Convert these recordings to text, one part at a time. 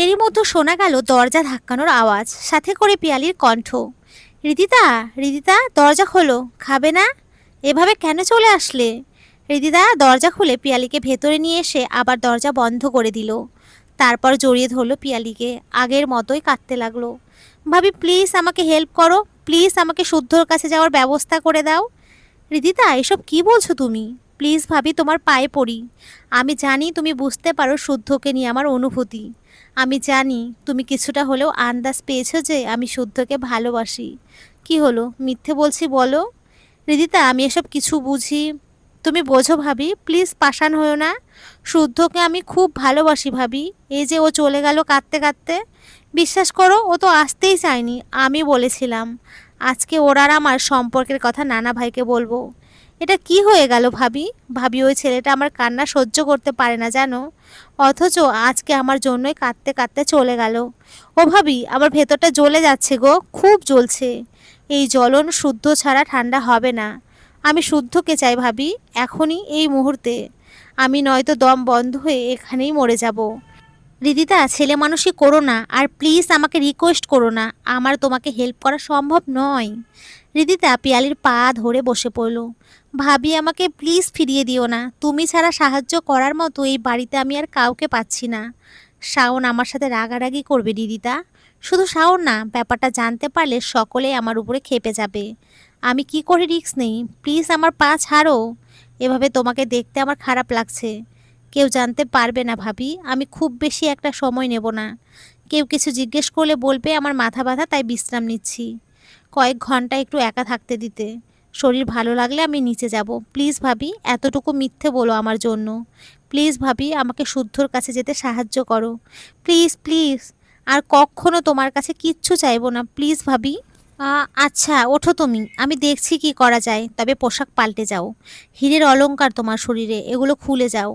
এরই মধ্যে শোনা গেল দরজা ধাক্কানোর আওয়াজ, সাথে করে পিয়ালির কণ্ঠ। রিদিতা, রিদিতা, দরজা খোলো, খাবে না? এভাবে কেন চলে আসলে? রিদিতা দরজা খুলে পিয়ালিকে ভেতরে নিয়ে এসে আবার দরজা বন্ধ করে দিল। তারপর জড়িয়ে ধরলো পিয়ালিকে, আগের মতোই কাঁদতে লাগলো। ভাবি প্লিজ আমাকে হেল্প করো, প্লিজ আমাকে শুদ্ধর কাছে যাওয়ার ব্যবস্থা করে দাও। রিদিতা এসব কি বলছো তুমি? প্লিজ ভাবি তোমার পায়ে পড়ি। আমি জানি তুমি বুঝতে পারো শুদ্ধকে নিয়ে আমার অনুভূতি। আমি জানি তুমি কিছুটা হলেও আন্দাজ পেয়েছো যে আমি শুদ্ধকে ভালোবাসি। কি হলো, মিথ্যে বলছি বলো? রিদিতা আমি এসব কিছু বুঝি। তুমি বোঝো ভাবি, প্লিজ পাষাণ হয়েও না। শুদ্ধকে আমি খুব ভালোবাসি ভাবি। এই যে ও চলে গেল কাঁদতে কাঁদতে, বিশ্বাস করো ও তো আসতেই চায়নি, আমি বলেছিলাম আজকে ওর আর আমার সম্পর্কের কথা নানা ভাইকে বলবো। এটা কি হয়ে গেল ভাবি? ভাবি ওই ছেলেটা আমার কান্না সহ্য করতে পারে না জানো, অথচ আজকে আমার জন্যই কাঁদতে কাঁদতে চলে গেল। ও ভাবি আমার ভেতরটা জ্বলে যাচ্ছে গো, খুব জ্বলছে। এই জ্বলন শুদ্ধ ছাড়া ঠান্ডা হবে না। আমি শুদ্ধকে চাই ভাবি, এখনই এই মুহূর্তে। আমি নয়তো দম বন্ধ হয়ে এখানেই মরে যাব। রিদিতা ছেলে মানুষই করো না, আর প্লিজ আমাকে রিকোয়েস্ট করো না, আমার তোমাকে হেল্প করা সম্ভব নয়। রিদিতা পিয়ালির পা ধরে বসে পড়ল। ভাবি আমাকে প্লিজ ফিরিয়ে দিও না, তুমি ছাড়া সাহায্য করার মতো এই বাড়িতে আমি আর কাউকে পাচ্ছি না। শাওন আমার সাথে রাগারাগি করবে রিদিতা। শুধু শাওন না, ব্যাপারটা জানতে পারলে সকলেই আমার উপরে খেপে যাবে। আমি কি করে রিস্ক নেই? প্লিজ আমার পা ছাড়ো। এভাবে তোমাকে দেখতে আমার খারাপ লাগছে। কেউ জানতে পারবে না ভাবি, আমি খুব বেশি একটা সময় নেব না। কেউ কিছু জিজ্ঞেস করলে বলবে আমার মাথা ব্যথা তাই বিশ্রাম নিচ্ছি। কয়েক ঘন্টা একটু একা থাকতে দিতে। শরীর ভালো লাগলে আমি নিচে যাব। প্লিজ ভাবি এতটুকু মিথ্যে বলো আমার জন্য। প্লিজ ভাবি আমাকে শুদ্ধর কাছে যেতে সাহায্য করো। Please please. আর কখনো তোমার কাছে কিচ্ছু চাইবো না, প্লিজ ভাবি। আচ্ছা ওঠো তুমি, আমি দেখছি কি করা যায়, তবে পোশাক পাল্টে যাও। হীরের অলংকার তোমার শরীরে, এগুলো খুলে যাও।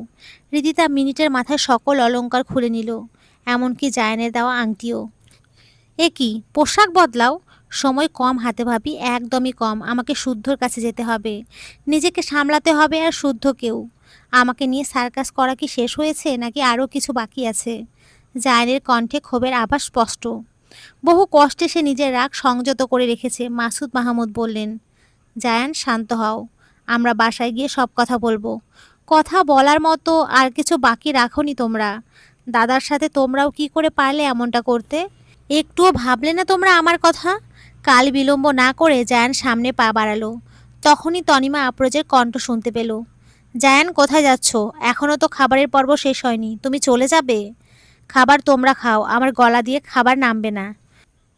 রিদিতা মিনিটের মাথায় সকল অলংকার খুলে নিল, এমনকি জায়ানের দেওয়া আংটিও। এ কি, পোশাক বদলাও? সময় কম হাতে ভাবি, একদমই কম। আমাকে শুদ্ধর কাছে যেতে হবে, নিজেকে সামলাতে হবে। আর শুদ্ধকেও। আমাকে নিয়ে সার্কাস করা কি শেষ হয়েছে, নাকি আরও কিছু বাকি আছে? জায়ানের কণ্ঠে ক্ষোভের আভাস স্পষ্ট। বহু কষ্টে সে নিজের রাগ সংযত করে রেখেছে। মাসুদ মাহমুদ বললেন, জায়ান শান্ত হও, আমরা বাসায় গিয়ে সব কথা বলবো। কথা বলার মতো আর কিছু বাকি রাখোনি তোমরা? দাদার সাথে তোমরাও কি করে পারলে এমনটা করতে? একটুও ভাবলে না তোমরা আমার কথা? কাল বিলম্ব না করে জায়ান সামনে পা বাড়ালো। তখনই তনিমা আপ্রোজের কণ্ঠ শুনতে পেল। জায়ান কোথায় যাচ্ছ? এখনও তো খাবারের পর্ব শেষ হয়নি, তুমি চলে যাবে? খাবার তোমরা খাও, আমার গলা দিয়ে খাবার নামবে না।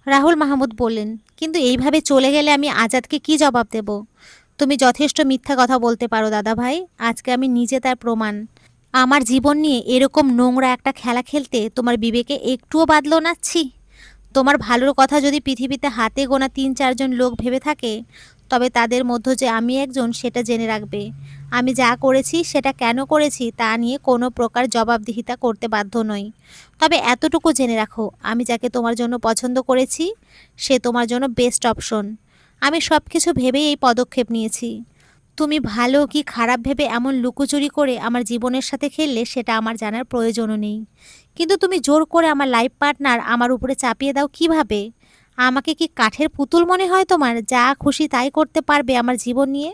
রাহুল মাহমুদ বললেন, কিন্তু এইভাবে চলে গেলে আমি আজাদকে কি জবাব দেব? তুমি যথেষ্ট মিথ্যা কথা বলতে পারো দাদা ভাই, আজকে আমি নিজে তার প্রমাণ। আমার জীবন নিয়ে এরকম নোংরা একটা খেলা খেলতে তোমার বিবেকে একটুও বাদলো না? ছি! তোমার ভালোর কথা যদি পৃথিবীতে হাতে গোনা ৩-৪ জন লোক ভেবে থাকে, তবে তাদের মধ্য যে আমি একজন সেটা জেনে রাখবে। আমি যা করেছি সেটা কেন করেছি তা নিয়ে কোনো প্রকার জবাবদিহিতা করতে বাধ্য নই। তবে এতটুকু জেনে রাখো, আমি যাকে তোমার জন্য পছন্দ করেছি সে তোমার জন্য বেস্ট অপশন। আমি সব কিছু ভেবেই এই পদক্ষেপ নিয়েছি। তুমি ভালো কি খারাপ ভেবে এমন লুকোচুরি করে আমার জীবনের সাথে খেললে সেটা আমার জানার প্রয়োজনও নেই। কিন্তু তুমি জোর করে আমার লাইফ পার্টনার আমার উপরে চাপিয়ে দাও কিভাবে? আমাকে কি কাঠের পুতুল মনে হয় তোমার, যা খুশি তাই করতে পারবে আমার জীবন নিয়ে?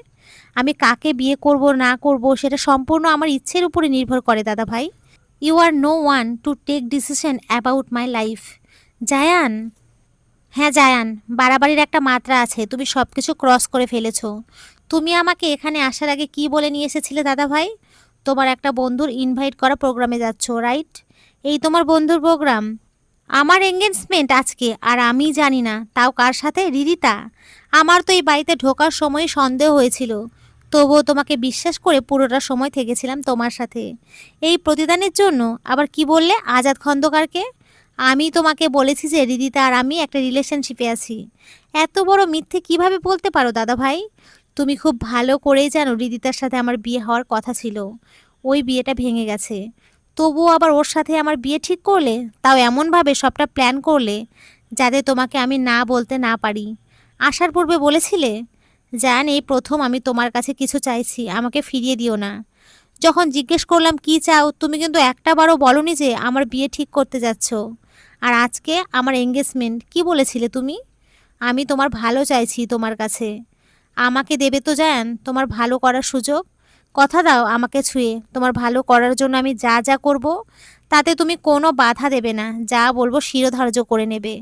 আমি কাকে বিয়ে করব না করব সেটা সম্পূর্ণ আমার ইচ্ছের উপরে নির্ভর করে দাদা ভাই। You are no one to take decision about my life. Zayan. হ্যাঁ জায়ান, বাড়াবাড়ির একটা মাত্রা আছে, তুমি সব কিছু ক্রস করে ফেলেছো। তুমি আমাকে এখানে আসার আগে কি বলে নিয়ে এসেছিলে দাদা ভাই? তোমার একটা বন্ধুর ইনভাইট করা প্রোগ্রামে যাচ্ছ, রাইট? এই তোমার বন্ধুর প্রোগ্রাম? আমার এঙ্গেজমেন্ট আজকে, আর আমি জানি না, তাও কার সাথে? রিদিতা। আমার তো এই বাড়িতে ঢোকার সময় সন্দেহ হয়েছিল, তবুও তোমাকে বিশ্বাস করে পুরোটা সময় থেকেছিলাম তোমার সাথে। এই প্রতিদানের জন্য আবার কি বললে আজাদ খন্দকারকে? আমি তোমাকে বলেছি যে রিদিতা আর আমি একটা রিলেশনশিপে আছি। এত বড় মিথ্যে কিভাবে বলতে পারো দাদা ভাই? তুমি খুব ভালো করেই জানো রিদিতার সাথে আমার বিয়ে হওয়ার কথা ছিল, ওই বিয়েটা ভেঙে গেছে। তবুও আবার ওর সাথে আমার বিয়ে ঠিক করলে, তাও এমনভাবে সবটা প্ল্যান করলে যাতে তোমাকে আমি না বলতে না পারি। আসার পূর্বে বলেছিলে, জান এই প্রথম আমি তোমার কাছে কিছু চাইছি, আমাকে ফিরিয়ে দিও না। যখন জিজ্ঞেস করলাম কি চাও, তুমি কিন্তু একটা বারও বলনি যে আমার বিয়ে ঠিক করতে যাচ্ছ। আর আজকে আমার এঙ্গেজমেন্ট, কি বলেছিলে তুমি? আমি তোমার ভালো চাইছি তোমার কাছে। আমাকে দেবে তো জান তোমার ভালো করার সুযোগ? কথা দাও আমাকে ছুঁয়ে তোমার ভালো করার জন্য আমি যা যা করব তাতে তুমি কোনো বাধা দেবে না, যা বলবো শিরোধার্য করে নেবে।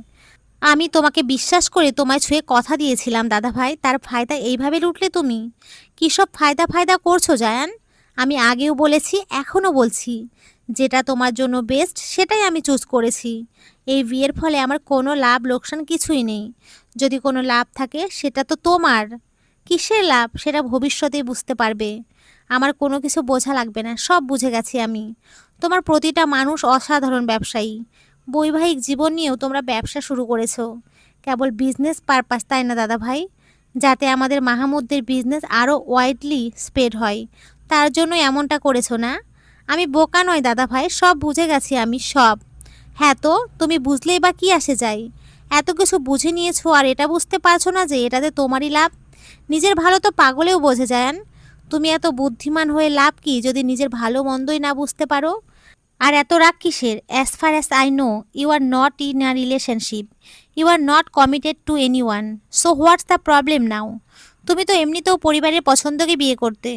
আমি তোমাকে বিশ্বাস করে তোমায় ছুঁয়ে কথা দিয়েছিলাম দাদা ভাই, তার ফায়দা এইভাবে লুটলে তুমি? কী সব ফায়দা ফায়দা করছো জায়ান? আমি আগেও বলেছি, এখনও বলছি, যেটা তোমার জন্য বেস্ট সেটাই আমি চুজ করেছি। এই বিয়ের ফলে আমার কোনো লাভ লোকসান কিছুই নেই। যদি কোনো লাভ থাকে সেটা তো তোমার। কিসের লাভ সেটা ভবিষ্যতেই বুঝতে পারবে। আমার কোনো কিছু বোঝা লাগবে না, সব বুঝে গেছি আমি। তোমার প্রতিটা মানুষ অসাধারণ ব্যবসায়ী। বৈবাহিক জীবন নিয়েও তোমরা ব্যবসা শুরু করেছো, কেবল বিজনেস পারপাস, তাই না দাদা ভাই? যাতে আমাদের মাহমুদদের বিজনেস আরও ওয়াইডলি স্প্রেড হয়, তার জন্য এমনটা করেছো না? আমি বোকা নয় দাদা ভাই, সব বুঝে গেছি আমি, সব। হ্যাঁ তো তুমি বুঝলেই বা কি আসে যায়? এত কিছু বুঝে নিয়েছো আর এটা বুঝতে পারছো না যে এটাতে তোমারই লাভ? নিজের ভালো তো পাগলেও বোঝে যান। তুমি এত বুদ্ধিমান হয়ে লাভ কি যদি নিজের ভালো মন্দই না বুঝতে পারো? আর এত রাগ কিসের? As far as I know you are not in a relationship, you are not committed to anyone, so what's the problem now? তুমি তো এমনিতেও পরিবারের পছন্দকে বিয়ে করতে,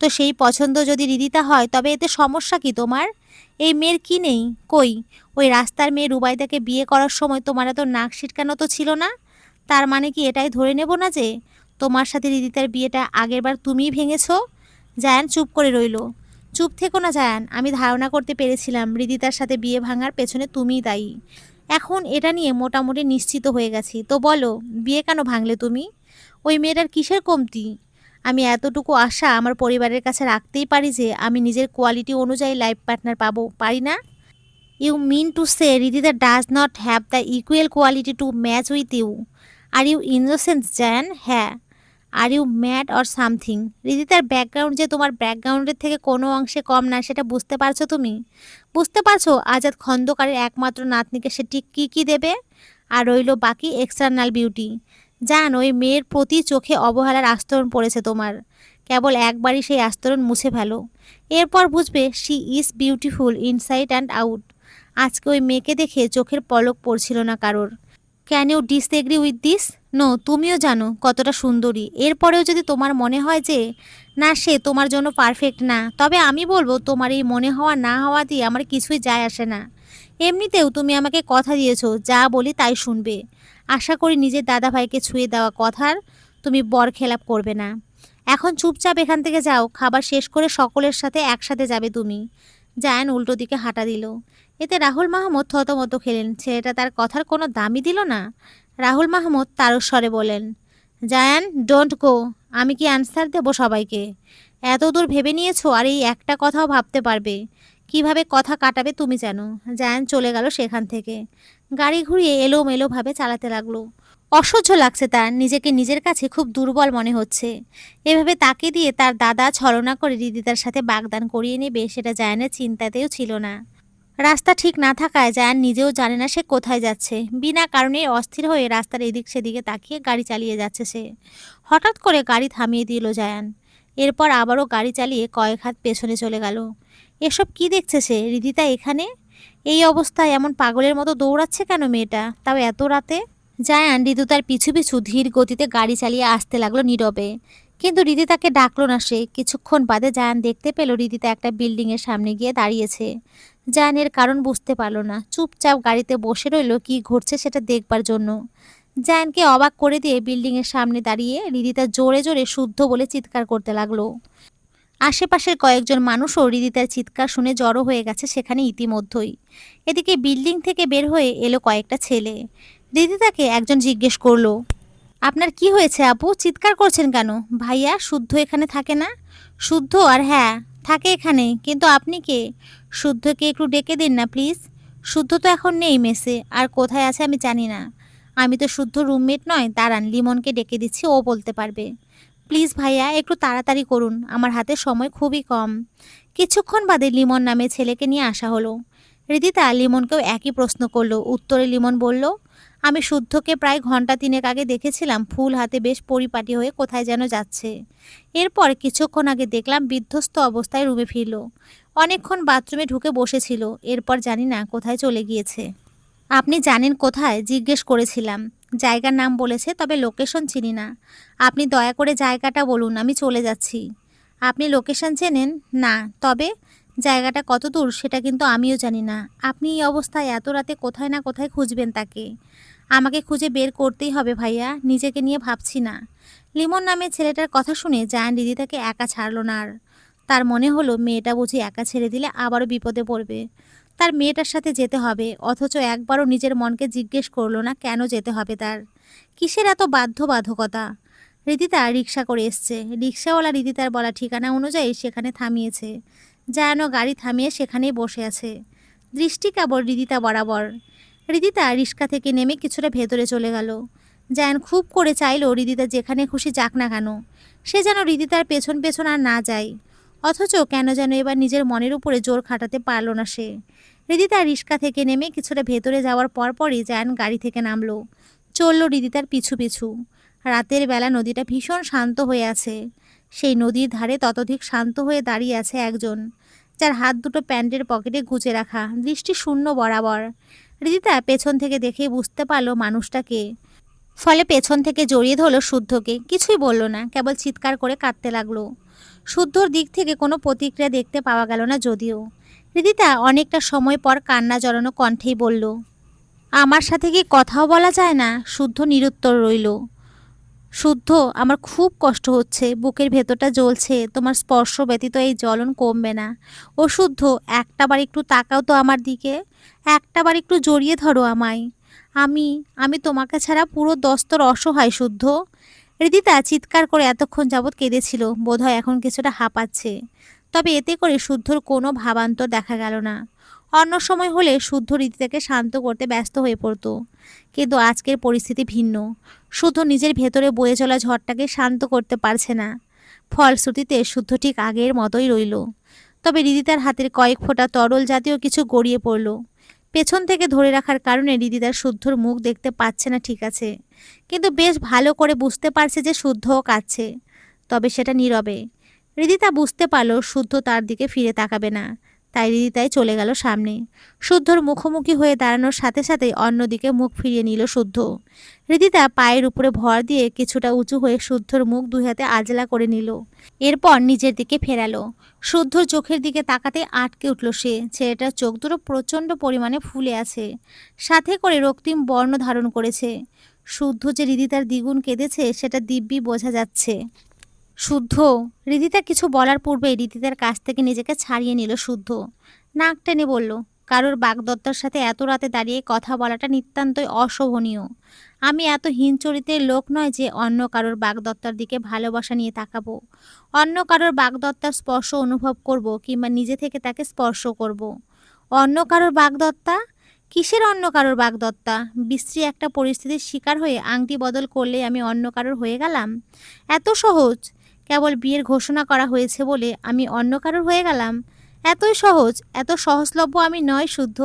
তো সেই পছন্দ যদি রিদিতা হয় তবে এতে সমস্যা কি তোমার? এই মেয়ের কি নেই? কই ওই রাস্তার মেয়ে রুবাইদাকে বিয়ে করার সময় তোমার এত নাক সিটকানো তো ছিল না? তার মানে কি এটাই ধরে নেব না যে তোমার সাথে রিদিতার বিয়েটা আগেরবার তুমিই ভেঙেছো? জায়ান চুপ করে রইল। চুপ থেকো না জায়ান, আমি ধারণা করতে পেরেছিলাম হৃদিতার সাথে বিয়ে ভাঙার পেছনে তুমিই দায়ী। এখন এটা নিয়ে মোটামুটি নিশ্চিত হয়ে গেছি, তো বলো বিয়ে কেন ভাঙলে তুমি? ওই মেয়েটার কিসের কমতি? আমি এতটুকু আশা আমার পরিবারের কাছে রাখতেই পারি যে আমি নিজের কোয়ালিটি অনুযায়ী লাইফ পার্টনার পাবো, পারি না? You mean to say Ridita does not have the equal quality to match with you? Are you innocence Zayan? হ্যাঁ, are you mad or something? রিদিতার ব্যাকগ্রাউন্ড যে তোমার ব্যাকগ্রাউন্ডের থেকে কোনো অংশে কম না, সেটা বুঝতে পারছো তুমি? বুঝতে পারছো আজাদ খন্দকারের একমাত্র নাতনিকে সে ঠিক কী কী দেবে? আর রইল বাকি এক্সটার্নাল বিউটি। জান ওই মেয়ের প্রতি চোখে অবহেলার আস্তরণ পড়েছে তোমার। কেবল একবারই সেই আস্তরণ মুছে ফেলো, এরপর বুঝবে she is beautiful inside and out. আজকে ওই মেয়েকে দেখে চোখের পলক পড়ছিল না কারোর। Can you disagree with this? No, তুমিও জানো কতটা সুন্দরী, এরপরেও যদি তোমার মনে হয় যে না সে তোমার জন্য পারফেক্ট না, তবে আমি বলবো তোমার এই মনে হওয়া না হওয়া দিয়ে আমার কিছুই যায় আসে না। এমনিতেও তুমি আমাকে কথা দিয়েছো যা বলি তাই শুনবে। আশা করি নিজের দাদা ভাইকে ছুঁয়ে দেওয়া কথার তুমি বরখেলাপ করবে না। এখন চুপচাপ এখান থেকে যাও, খাবার শেষ করে সকলের সাথে একসাথে যাবে তুমি। জায়ান উল্টো দিকে হাঁটা দিল। এতে রাহুল মাহমুদ থতমত খেলেন, ছেলেটা তার কথার কোনো দামই দিল না। রাহুল মাহমুদ তারস্বরে বলেন, জায়ান ডোন্ট গো। আমি কি অ্যান্সার দেবো সবাইকে? এত দূর ভেবে নিয়েছো আর এই একটা কথাও ভাবতে পারবে? কিভাবে কথা কাটাবে তুমি জানো। জায়ান চলে গেল সেখান থেকে। গাড়ি ঘুরিয়ে এলোমেলোভাবে চালাতে লাগলো। অসহ্য লাগছে তার, নিজেকে নিজের কাছে খুব দুর্বল মনে হচ্ছে। এভাবে তাকে দিয়ে তার দাদা ছলনা করে রিদিতার সাথে বাগদান করিয়ে নেবে সেটা জায়ানের চিন্তাতেও ছিল না। রাস্তা ঠিক না থাকায় জায়ান নিজেও জানে না সে কোথায় যাচ্ছে। বিনা কারণে অস্থির হয়ে রাস্তার এদিক সেদিকে তাকিয়ে গাড়ি চালিয়ে যাচ্ছে সে। হঠাৎ করে গাড়ি থামিয়ে দিল জায়ান। এরপর আবারও গাড়ি চালিয়ে কয়েক হাত পেছনে চলে গেল। এসব কি দেখছে সে? রিদিতা এখানে এই অবস্থায় এমন পাগলের মতো দৌড়াচ্ছে কেন মেয়েটা, তাও এত রাতে? জায়ান ঋতুতার পিছু পিছু ধীর গতিতে গাড়ি চালিয়ে আসতে লাগলো নীরবে। কিন্তু রিদিতাকে ডাকলো না সে। কিছুক্ষণ বাদে জায়ান দেখতে পেল রিদিতা একটা বিল্ডিংয়ের সামনে গিয়ে দাঁড়িয়েছে। জায়ানের কারণ বুঝতে পারল না, চুপচাপ গাড়িতে বসে রইল কি ঘটছে সেটা দেখবার জন্য। জায়ানকে অবাক করে দিয়ে বিল্ডিংয়ের সামনে দাঁড়িয়ে রিদিতা জোরে জোরে শুদ্ধ বলে চিৎকার করতে লাগলো। আশেপাশের কয়েকজন মানুষও রিদিতার চিৎকার শুনে জড়ো হয়ে গেছে সেখানে ইতিমধ্যেই। এদিকে বিল্ডিং থেকে বের হয়ে এলো কয়েকটা ছেলে। রিদিতাকে একজন জিজ্ঞেস করলো, আপনার কি হয়েছে আপু, চিৎকার করছেন কেন? ভাইয়া শুদ্ধ এখানে থাকে না? শুদ্ধ? আর হ্যাঁ থাকে এখানে, কিন্তু আপনি কে? শুদ্ধকে একটু ডেকে দিন না প্লিজ। শুদ্ধ তো এখন নেই মেসে, আর কোথায় আছে আমি জানি না। আমি তো শুদ্ধ রুমমেট নয়, দাঁড়ান লিমনকে ডেকে দিচ্ছি, ও বলতে পারবে। প্লিজ ভাইয়া একটু তাড়াতাড়ি করুন, আমার হাতে সময় খুবই কম। কিছুক্ষণ বাদে লিমন নামে ছেলেকে নিয়ে আসা হলো। রিদিতা লিমনকেও একই প্রশ্ন করলো। উত্তরে লিমন বলল, আমি শুদ্ধকে প্রায় ঘন্টা 3 আগে দেখেছিলাম ফুল হাতে বেশ পরিপাটি হয়ে কোথায় যেন যাচ্ছে। এরপর কিছুক্ষণ আগে দেখলাম বিধ্বস্ত অবস্থায় রুমে ফিরল। অনেকক্ষণ বাথরুমে ঢুকে বসেছিল, এরপর জানি না কোথায় চলে গিয়েছে। আপনি জানেন কোথায় জিজ্ঞেস করেছিলাম। জায়গার নাম বলেছে, তবে লোকেশন চিনি না। আপনি দয়া করে জায়গাটা বলুন, আমি চলে যাচ্ছি। আপনি লোকেশন চেনেন? না। তবে জায়গাটা কত দূর সেটা কিন্তু আমিও জানি না। আপনি এই অবস্থায় এত রাতে কোথায় না কোথায় খুঁজবেন তাকে। আমাকে খুঁজে বের করতেই হবে ভাইয়া, নিজেকে নিয়ে ভাবছি না। লিমন নামে ছেলেটার কথা শুনে জায়ান রিদিতাকে একা ছাড়ল না আর। তার মনে হলো মেয়েটা বুঝি একা ছেড়ে দিলে আবারও বিপদে পড়বে। তার মেয়েটার সাথে যেতে হবে, অথচ একবারও নিজের মনকে জিজ্ঞেস করলো না কেন যেতে হবে তার। কিসের এত বাধ্যবাধকতা? রিদিতা রিক্সা করে এসছে। রিক্সাওয়ালা রিদিতার বলা ঠিকানা অনুযায়ী সেখানে থামিয়েছে। জায়ানও গাড়ি থামিয়ে সেখানেই বসে আছে, দৃষ্টি কেবল রিদিতা বরাবর। রিদিতা রিক্সা থেকে নেমে কিছুটা ভেতরে চলে গেল। জায়ান খুব করে চাইল রিদিতা যেখানে খুশি যাক না কেন, সে যেন রিদিতার পেছন পেছন আর না যায়। অথচ কেন যেন এবার নিজের মনের উপরে জোর খাটাতে পারল না সে। রিদিতা রিক্সা থেকে নেমে কিছুটা ভেতরে যাওয়ার পরপরই জায়ান গাড়ি থেকে নামলো, চলল রিদিতার পিছু পিছু। রাতের বেলা নদীটা ভীষণ শান্ত হয়ে আছে। সেই নদীর ধারে ততোধিক শান্ত হয়ে দাঁড়িয়ে আছে একজন, যার হাত দুটো প্যান্টের পকেটে গুজে রাখা, দৃষ্টি শূন্য বরাবর। রিদিতা পেছন থেকে দেখেই বুঝতে পারল মানুষটাকে। ফলে পেছন থেকে জড়িয়ে ধরল শুদ্ধকে। কিছুই বলল না, কেবল চিৎকার করে কাঁদতে লাগলো। শুদ্ধর দিক থেকে কোনো প্রতিক্রিয়া দেখতে পাওয়া গেল না যদিও। রিদিতা অনেকটা সময় পর কান্না জড়ানো কণ্ঠেই বলল, আমার সাথে কি কথাও বলা যায় না? শুদ্ধ নিরুত্তর রইল। শুদ্ধ, আমার খুব কষ্ট হচ্ছে, বুকের ভেতরটা জ্বলছে, তোমার স্পর্শ ব্যতীত এই জ্বলন কমবে না। ও শুদ্ধ, একটাবার একটু তাকাও তো আমার দিকে, একটাবার একটু জড়িয়ে ধরো আমায়। আমি আমি তোমাকে ছাড়া পুরো দস্তর অসহায় শুদ্ধ। রিদিতা চিৎকার করে এতক্ষণ যাবৎ কেঁদেছিল, বোধহয় এখন কিছুটা হাঁপাচ্ছে। তবে এতে করে শুদ্ধর কোনো ভাবান্তর দেখা গেল না। অন্য সময় হলে শুদ্ধ রিদিতাকে শান্ত করতে ব্যস্ত হয়ে পড়তো, কিন্তু আজকের পরিস্থিতি ভিন্ন। শুদ্ধ নিজের ভেতরে বয়ে চলা ঝড়টাকে শান্ত করতে পারছে না। ফলশ্রুতিতে শুদ্ধ ঠিক আগের মতোই রইল। তবে রিদিতার হাতের কয়েক ফোঁটা তরল জাতীয় কিছু গড়িয়ে পড়ল। পেছন থেকে ধরে রাখার কারণে রিদিতার শুদ্ধর মুখ দেখতে পাচ্ছে না ঠিক আছে, কিন্তু বেশ ভালো করে বুঝতে পারছে যে শুদ্ধও কাঁদছে, তবে সেটা নীরবে। রিদিতা বুঝতে পারল শুদ্ধ তার দিকে ফিরে তাকাবে না, তাই রিদিতাই চলে গেল সামনে। শুদ্ধর মুখোমুখি হয়ে দাঁড়ানোর সাথে সাথেই অন্যদিকে মুখ ফিরিয়ে নিল শুদ্ধ। রিদিতা পায়ের উপরে ভর দিয়ে কিছুটা উঁচু হয়ে শুদ্ধর মুখ দুই হাতে আজলা করে নিল, এরপর নিজের দিকে ফেরালো। শুদ্ধর চোখের দিকে তাকাতে আটকে উঠল সে। ছেলেটার চোখ দুটো প্রচণ্ড পরিমাণে ফুলে আছে, সাথে করে রক্তিম বর্ণ ধারণ করেছে। শুদ্ধ যে রিদিতার দ্বিগুণ কেঁদেছে সেটা দিব্যি বোঝা যাচ্ছে। শুদ্ধ, রিদিতা কিছু বলার পূর্বেই রিদিতার কাছ থেকে নিজেকে ছাড়িয়ে নিল শুদ্ধ। নাক টেনে বলল, কারোর বাগদত্তার সাথে এত রাতে দাঁড়িয়ে কথা বলাটা নিতান্তই অশোভনীয়। আমি এত হীন চরিত্রের লোক নয় যে অন্য কারোর বাগদত্তার দিকে ভালোবাসা নিয়ে তাকাবো, অন্য কারোর বাগদত্তার স্পর্শ অনুভব করব, কিংবা নিজে থেকে তাকে স্পর্শ করব। অন্য কারোর বাগদত্তা? কিসের অন্য কারোর বাগদত্তা? বিশ্রী একটা পরিস্থিতির শিকার হয়ে আংটি বদল করলে আমি অন্য কারোর হয়ে গেলাম? এত সহজ? কেবল বিয়ের ঘোষণা করা হয়েছে বলে আমি অন্য কারোর হয়ে গেলাম? এতই সহজ, এত সহজলভ্য আমি নয় শুদ্ধ।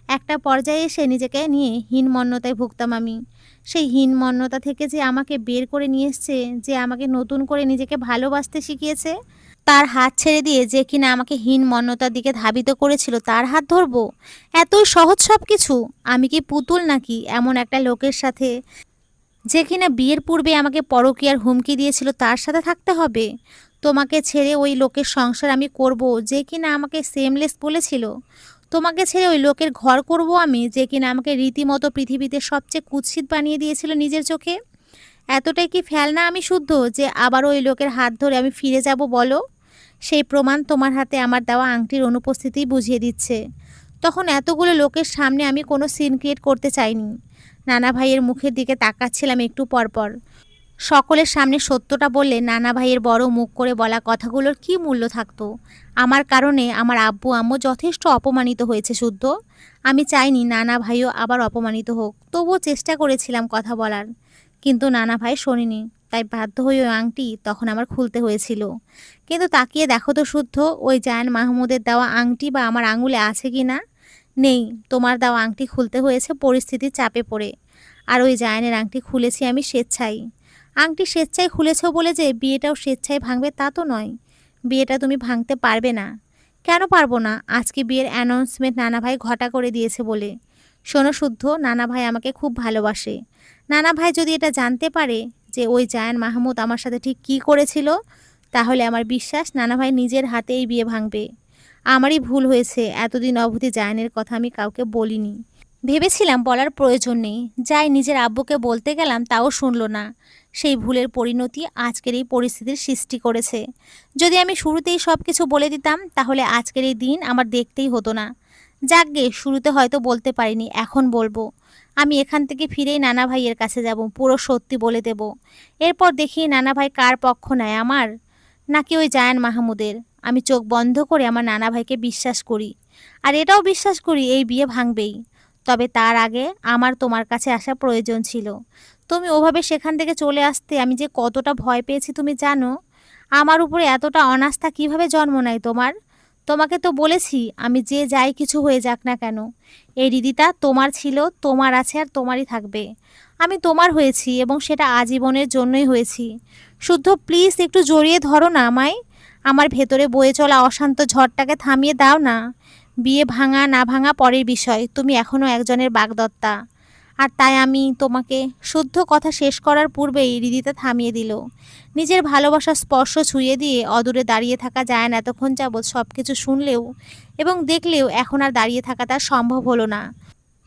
একটা পর্যায়ে এসে নিজেকে নিয়ে হীনমন্যতায় ভুগতাম আমি। সেই হীনমন্যতা থেকে যে আমাকে বের করে নিয়ে এসছে, যে আমাকে নতুন করে নিজেকে ভালোবাসতে শিখিয়েছে, তার হাত ছেড়ে দিয়ে যে কিনা আমাকে হীনমন্যতার দিকে ধাবিত করেছিল, তার হাত ধরবো? এতই সহজ সব কিছু? আমি কি পুতুল নাকি এমন একটা লোকের সাথে, যে কিনা বিয়ের পূর্বে আমাকে পরকীয়ার হুমকি দিয়েছিল তার সাথে থাকতে হবে? তোমাকে ছেড়ে ওই লোকের সংসার আমি করব যে কিনা আমাকে সেমলেস বলেছিল? তোমাকে ছেড়ে ওই লোকের ঘর করব আমি, যে কিনা আমাকে রীতিমতো পৃথিবীতে সবচেয়ে কুৎসিত বানিয়ে দিয়েছিল নিজের চোখে? এতটাই কি ফেলনা আমি শুদ্ধ যে আবার ওই লোকের হাত ধরে আমি ফিরে যাব বলো? সেই প্রমাণ তোমার হাতে আমার দেওয়া আংটির অনুপস্থিতিই বুঝিয়ে দিচ্ছে। তখন এতগুলো লোকের সামনে আমি কোনো সিন ক্রিয়েট করতে চাইনি। নানা ভাইয়ের মুখের দিকে তাকাচ্ছিলাম একটু পরপর। সকলের সামনে সত্যটা বললে নানা ভাইয়ের বড় মুখ করে বলা কথাগুলোর কি মূল্য থাকতো? আমার কারণে আমার আব্বু আম্মু যথেষ্ট অপমানিত হয়েছে শুদ্ধ। আমি চাইনি নানা ভাইও আবার অপমানিত হোক, তবুও চেষ্টা করেছিলাম কথা বলার, কিন্তু নানা ভাই শোনেনি। তাই বাধ্য হয়ে ওই আংটি তখন আমার খুলতে হয়েছিল। কিন্তু তাকিয়ে দেখো তো শুদ্ধ, ওই জায়ান মাহমুদের দেওয়া আংটি বা আমার আঙুলে আছে কি না? নেই, তোমার দেওয়া আংটি খুলতে হয়েছে পরিস্থিতির চাপে পড়ে। আর ওই জায়ানের আংটি খুলেছি আমি স্বেচ্ছায়। আংটি স্বেচ্ছায় খুলেছ বলে যে বিয়েটাও স্বেচ্ছায় ভাঙবে তা তো নয়। বিয়েটা তুমি ভাঙতে পারবে না। কেন পারবো না? আজকে বিয়ের অ্যানাউন্সমেন্ট নানা ভাই ঘটা করে দিয়েছে বলে। শোনো শুদ্ধ, নানা ভাই আমাকে খুব ভালোবাসে। নানা ভাই যদি এটা জানতে পারে যে ওই জায়ান মাহমুদ আমার সাথে ঠিক কী করেছিল, তাহলে আমার বিশ্বাস নানা ভাই নিজের হাতে এই বিয়ে ভাঙবে। আমারই ভুল হয়েছে, এতদিন অবধি জায়ানের কথা আমি কাউকে বলিনি। ভেবেছিলাম বলার প্রয়োজন নেই, যাই নিজের আব্বুকে বলতে গেলাম তাও শুনল না। সেই ভুলের পরিণতি আজকের এই পরিস্থিতির সৃষ্টি করেছে। যদি আমি শুরুতেই সব কিছু বলে দিতাম তাহলে আজকের এই দিন আমার দেখতেই হতো না। যাকগে, শুরুতে হয়তো বলতে পারিনি, এখন বলবো। আমি এখান থেকে ফিরেই নানা ভাইয়ের কাছে যাব, পুরো সত্যি বলে দেব। এরপর দেখি নানা ভাই কার পক্ষ নেয়, আমার নাকি ওই জায়ান মাহমুদের। আমি চোখ বন্ধ করে আমার নানা ভাইকে বিশ্বাস করি, আর এটাও বিশ্বাস করি এই বিয়ে ভাঙবেই। তবে তার আগে আমার তোমার কাছে আসা প্রয়োজন ছিল। তুমি ওভাবে সেখান থেকে চলে আসতে আমি যে কতটা ভয় পেয়েছি তুমি জানো। আমার উপরে এতটা অনাস্থা কিভাবে জন্ম নেয় তোমার? তোমাকে তো বলেছি আমি যে যাই কিছু হয়ে যাক না কেন, এই হৃদিতা তোমার ছিল, তোমার আছে, আর তোমারই থাকবে। আমি তোমার হয়েছি এবং সেটা আজীবনের জন্যই হয়েছি। শুদ্ধ প্লিজ একটু জড়িয়ে ধরো না আমায়। আমার ভেতরে বয়ে চলা অশান্ত ঝড়টাকে থামিয়ে দাও না। বিয়ে ভাঙা না ভাঙা পরের বিষয়, তুমি এখনও একজনের বাগদত্তা। আর তাই আমি তোমাকে। শুদ্ধ কথা শেষ করার পূর্বেই হৃদিতা থামিয়ে দিল। নিজের ভালোবাসার স্পর্শ ছুঁয়ে দিয়ে অদূরে দাঁড়িয়ে থাকা জায়ান এতক্ষণ যাবৎ সব কিছু শুনলেও এবং দেখলেও এখন আর দাঁড়িয়ে থাকা তার সম্ভব হলো না।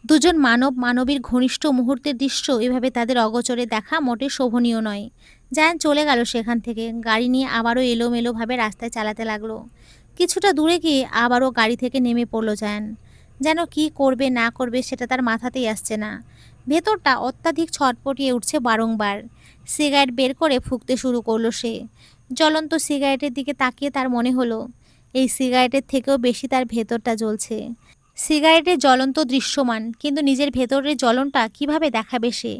দুজন মানবীর ঘনিষ্ঠ মুহূর্তের দৃশ্য এভাবে তাদের অগোচরে দেখা মোটে শোভনীয় নয়। জায়ান চলে গেল সেখান থেকে। গাড়ি নিয়ে আবারও এলোমেলোভাবে রাস্তায় চালাতে লাগলো। কিছুটা দূরে গিয়ে আবারও গাড়ি থেকে নেমে পড়ল জায়ান। যেন কি করবে না করবে সেটা তার মাথাতেই আসছে না। ভেতরটা অত্যাধিক ছটপটিয়ে উঠছে বারংবার। সিগারেট বের করে ফুঁকতে শুরু করলো সে। জ্বলন্ত সিগারেটের দিকে তাকিয়ে তার মনে হলো এই সিগারেটের থেকেও বেশি তার ভেতরটা জ্বলছে। সিগারেটের জ্বলন্ত দৃশ্যমান, কিন্তু নিজের ভেতরের জ্বলনটা কিভাবে দেখাবে সে?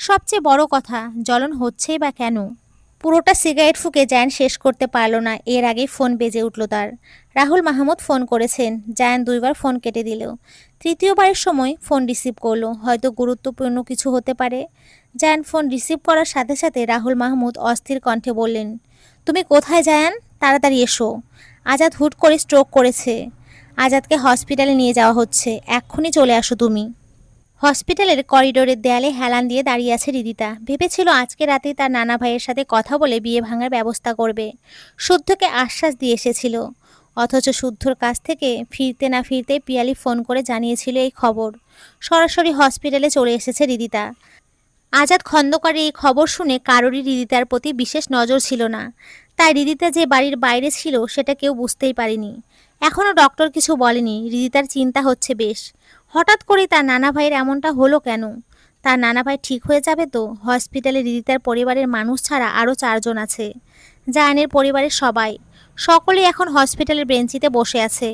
সবচেয়ে বড় কথা, জ্বলন হচ্ছেই বা কেন? পুরোটা সিগারেট ফুঁকে জায়ান শেষ করতে পারল না, এর আগেই ফোন বেজে উঠল তার। রাহুল মাহমুদ ফোন করেছেন। জায়ান দুইবার ফোন কেটে দিল। তৃতীয়বারের সময় ফোন রিসিভ করলো, হয়তো গুরুত্বপূর্ণ কিছু হতে পারে। জায়ান ফোন রিসিভ করার সাথে সাথে রাহুল মাহমুদ অস্থির কণ্ঠে বললেন, তুমি কোথায় জায়ান? তাড়াতাড়ি এসো। আজাদ হুট করে স্ট্রোক করেছে। আজাদকে হসপিটালে নিয়ে যাওয়া হচ্ছে, এক্ষুনি চলে আসো তুমি। হসপিটালের করিডোরের দেয়ালে হেলান দিয়ে দাঁড়িয়ে আছে হৃদিতা। ভেবেছিল আজকে রাতে তার নানা ভাইয়ের সাথে কথা বলে বিয়ে ভাঙার ব্যবস্থা করবে। শুদ্ধকে আশ্বাস দিয়ে এসেছিল। অথচ শুদ্ধর কাছ থেকে ফিরতে না ফিরতে পিয়ালি ফোন করে জানিয়েছিল এই খবর। সরাসরি হসপিটালে চলে এসেছে হৃদিতা। আজাদ খন্দকারের এই খবর শুনে কারোরই হৃদিতার প্রতি বিশেষ নজর ছিল না। তাই হৃদিতা যে বাড়ির বাইরে ছিল সেটা কেউ বুঝতেই পারেনি। এখনও ডক্টর কিছু বলেনি। হৃদিতার চিন্তা হচ্ছে বেশ। হঠাৎ করেই তার নানা ভাইয়ের এমনটা হলো কেন? তার নানা ভাই ঠিক হয়ে যাবে তো? হসপিটালে হৃদিতার পরিবারের মানুষ ছাড়া আরও 4 জন আছে। জায়ানের পরিবারের সবাই, সকলেই এখন হসপিটালের বেঞ্চিতে বসে আছে।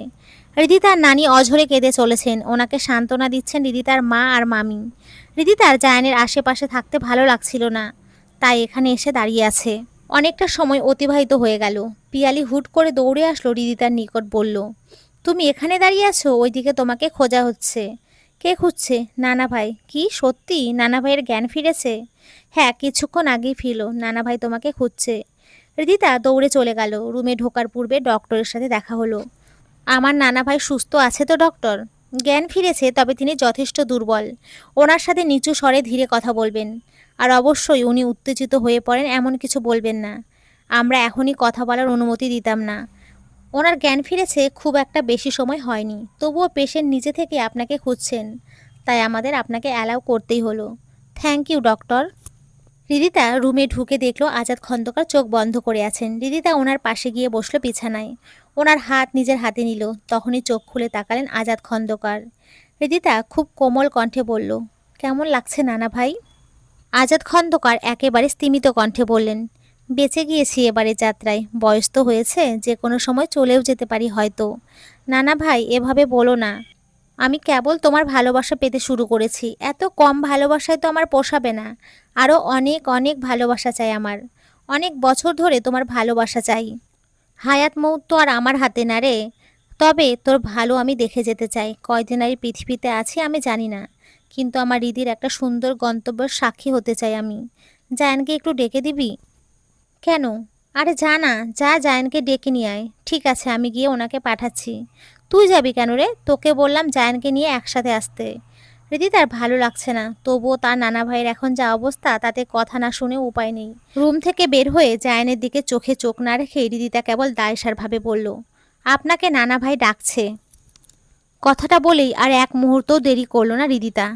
হৃদিতার নানি অঝরে কেঁদে চলেছেন। ওনাকে সান্ত্বনা দিচ্ছেন হৃদিতার মা আর মামি। হৃদিতার জায়ানের আশেপাশে থাকতে ভালো লাগছিল না, তাই এখানে এসে দাঁড়িয়ে আছে। অনেকটা সময় অতিবাহিত হয়ে গেল। পিয়ালি হুট করে দৌড়ে আসলো হৃদিতার নিকট, বলল, তুমি এখানে দাঁড়িয়ে আছো? ওইদিকে তোমাকে খোঁজা হচ্ছে। কে খুঁজছে? নানা ভাই। কি সত্যি নানা ভাইয়ের জ্ঞান ফিরেছে? হ্যাঁ, কিছুক্ষণ আগেই ফিরল। নানা ভাই তোমাকে খুঁজছে। হৃদিতা দৌড়ে চলে গেল। রুমে ঢোকার পূর্বে ডক্টরের সাথে দেখা হলো। আমার নানা ভাই সুস্থ আছে তো ডক্টর? জ্ঞান ফিরেছে, তবে তিনি যথেষ্ট দুর্বল। ওনার সাথে নিচু স্বরে ধীরে কথা বলবেন। আর অবশ্যই উনি উত্তেজিত হয়ে পড়েন এমন কিছু বলবেন না। আমরা এখনই কথা বলার অনুমতি দিতাম না। ওনার জ্ঞান ফিরেছে, খুব একটা বেশি সময় হয়নি। তবুও পেশেন্ট নিজে থেকে আপনাকে খুঁজছেন, তাই আমাদের আপনাকে অ্যালাউ করতেই হলো। Thank you doctor. হৃদিতা রুমে ঢুকে দেখলো আজাদ খন্দকার চোখ বন্ধ করে আছেন। হৃদিতা ওনার পাশে গিয়ে বসলো বিছানায়। ওনার হাত নিজের হাতে নিল। তখনই চোখ খুলে তাকালেন আজাদ খন্দকার। হৃদিতা খুব কোমল কণ্ঠে বলল, কেমন লাগছে নানা ভাই? আজাদ খন্দকার একেবারে স্তিমিত কণ্ঠে বললেন, বেঁচে গিয়েছি এবারে যাত্রায়। বয়স তো হয়েছে, যে কোনো সময় চলেও যেতে পারি হয়তো। নানা ভাই এভাবে বলো না। আমি কেবল তোমার ভালোবাসা পেতে শুরু করেছি। এত কম ভালোবাসায় তো আমার পোষাবে না। আরও অনেক অনেক ভালোবাসা চাই আমার। অনেক বছর ধরে তোমার ভালোবাসা চাই। হায়াত মৌত তো আর আমার হাতে না রে। তবে তোর ভালো আমি দেখে যেতে চাই। কয়দিন আর এই পৃথিবীতে আছি আমি জানি না, কিন্তু আমার রিদির একটা সুন্দর গন্তব্যের সাক্ষী হতে চাই আমি। জায়ানকে একটু ডেকে দিবি? কেন? আরে যা না, যা জায়ানকে ডেকে নিয়ে আয়। ঠিক আছে, আমি গিয়ে ওনাকে পাঠাচ্ছি। তুই যাবি কেন রে? তোকে বললাম জায়ানকে নিয়ে একসাথে আসতে। রীতি তার ভালো লাগছে না, তবুও তার নানা ভাইয়ের এখন যা অবস্থা তাতে কথা না শুনে উপায় নেই। রুম থেকে বের হয়ে জায়ানের দিকে চোখে চোখ না রেখে রিদিতা কেবল দায়সারভাবে বলল, আপনাকে নানা ভাই ডাকছে। কথাটা বলেই আর এক মুহূর্তও দেরি করলো না রিদিতা।